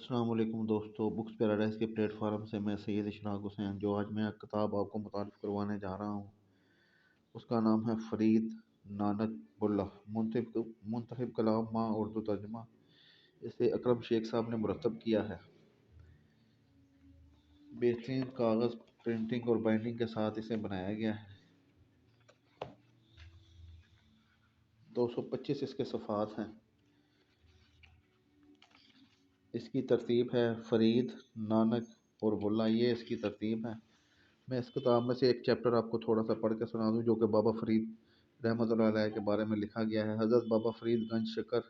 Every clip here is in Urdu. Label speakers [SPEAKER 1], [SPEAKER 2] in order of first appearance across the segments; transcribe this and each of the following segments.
[SPEAKER 1] السلام علیکم دوستو، بکس پیراڈائز کے پلیٹ فارم سے میں سید اشراق حسین جو آج میں کتاب آپ کو متعارف کروانے جا رہا ہوں اس کا نام ہے فرید نانک بلّہ منتخب کلام ماں اردو ترجمہ۔ اسے اکرم شیخ صاحب نے مرتب کیا ہے۔ بہترین کاغذ پرنٹنگ اور بائنڈنگ کے ساتھ اسے بنایا گیا ہے۔ 225 اس کے صفحات ہیں۔ اس کی ترتیب ہے فرید نانک اور بلّہ، یہ اس کی ترتیب ہے۔ میں اس کتاب میں سے ایک چیپٹر آپ کو تھوڑا سا پڑھ کے سنا دوں جو کہ بابا فرید رحمۃ اللہ علیہ کے بارے میں لکھا گیا ہے۔ حضرت بابا فرید گنج شکر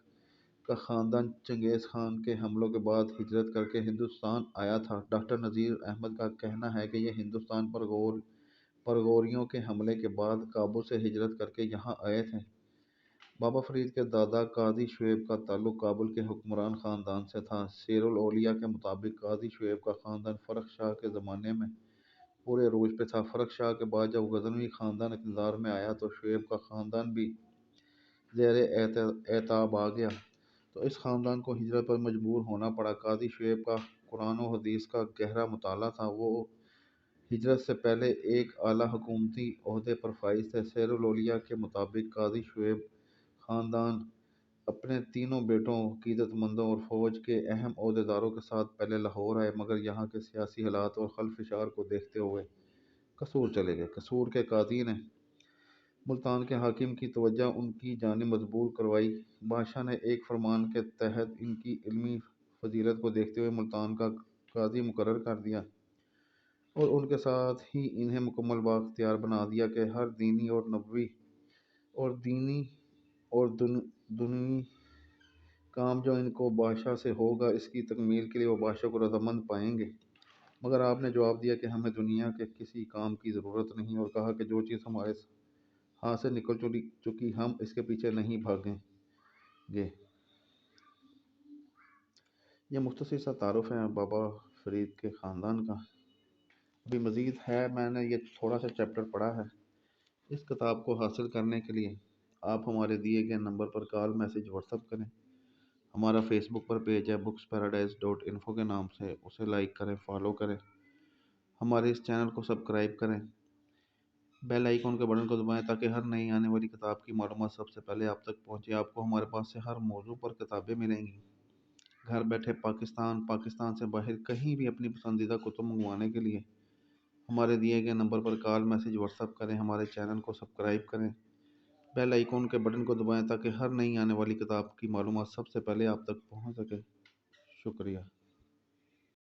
[SPEAKER 1] کا خاندان چنگیز خان کے حملوں کے بعد ہجرت کر کے ہندوستان آیا تھا۔ ڈاکٹر نذیر احمد کا کہنا ہے کہ یہ ہندوستان پر غوریوں کے حملے کے بعد کابل سے ہجرت کر کے یہاں آئے تھے۔ بابا فرید کے دادا قاضی شعیب کا تعلق کابل کے حکمران خاندان سے تھا۔ سیر الاولیاء کے مطابق قاضی شعیب کا خاندان فرخ شاہ کے زمانے میں پورے عروج پہ تھا۔ فرخ شاہ کے بعد جب غزنوی خاندان اقتدار میں آیا تو شعیب کا خاندان بھی زیر اعتاب آ گیا، تو اس خاندان کو ہجرت پر مجبور ہونا پڑا۔ قاضی شعیب کا قرآن و حدیث کا گہرا مطالعہ تھا۔ وہ ہجرت سے پہلے ایک اعلیٰ حکومتی عہدے پر فائز تھے۔ سیر الاولیاء کے مطابق قاضی شعیب خاندان اپنے تینوں بیٹوں، عقیدت مندوں اور فوج کے اہم عہدیداروں کے ساتھ پہلے لاہور آئے، مگر یہاں کے سیاسی حالات اور خلفشار کو دیکھتے ہوئے قصور چلے گئے۔ قصور کے قاضی نے ملتان کے حاکم کی توجہ ان کی جانب مبذول کروائی۔ بادشاہ نے ایک فرمان کے تحت ان کی علمی فضیلت کو دیکھتے ہوئے ملتان کا قاضی مقرر کر دیا اور ان کے ساتھ ہی انہیں مکمل بااختیار بنا دیا کہ ہر دینی اور نبوی اور دنیوی کام جو ان کو بادشاہ سے ہوگا، اس کی تکمیل کے لیے وہ بادشاہ کو رضامند پائیں گے۔ مگر آپ نے جواب دیا کہ ہمیں دنیا کے کسی کام کی ضرورت نہیں، اور کہا کہ جو چیز ہمارے ہاتھ سے نکل چکی ہم اس کے پیچھے نہیں بھاگیں گے۔ یہ مختصر سا تعارف ہے بابا فرید کے خاندان کا۔ ابھی مزید ہے، میں نے یہ تھوڑا سا چیپٹر پڑھا ہے۔ اس کتاب کو حاصل کرنے کے لیے آپ ہمارے دیے گئے نمبر پر کال، میسج، واٹس ایپ کریں۔ ہمارا فیس بک پر پیج ہے booksparadise.info کے نام سے، اسے لائک کریں، فالو کریں۔ ہمارے اس چینل کو سبسکرائب کریں، بیل آئیکن کے بٹن کو دبائیں تاکہ ہر نئی آنے والی کتاب کی معلومات سب سے پہلے آپ تک پہنچے۔ آپ کو ہمارے پاس سے ہر موضوع پر کتابیں ملیں گی۔ گھر بیٹھے پاکستان سے باہر کہیں بھی اپنی پسندیدہ کتب منگوانے کے لیے ہمارے دیے گئے نمبر پر کال، میسج، واٹس ایپ کریں۔ ہمارے چینل کو سبسکرائب کریں، بیل آئیکن کے بٹن کو دبائیں تاکہ ہر نئی آنے والی کتاب کی معلومات سب سے پہلے آپ تک پہنچ سکے۔ شکریہ۔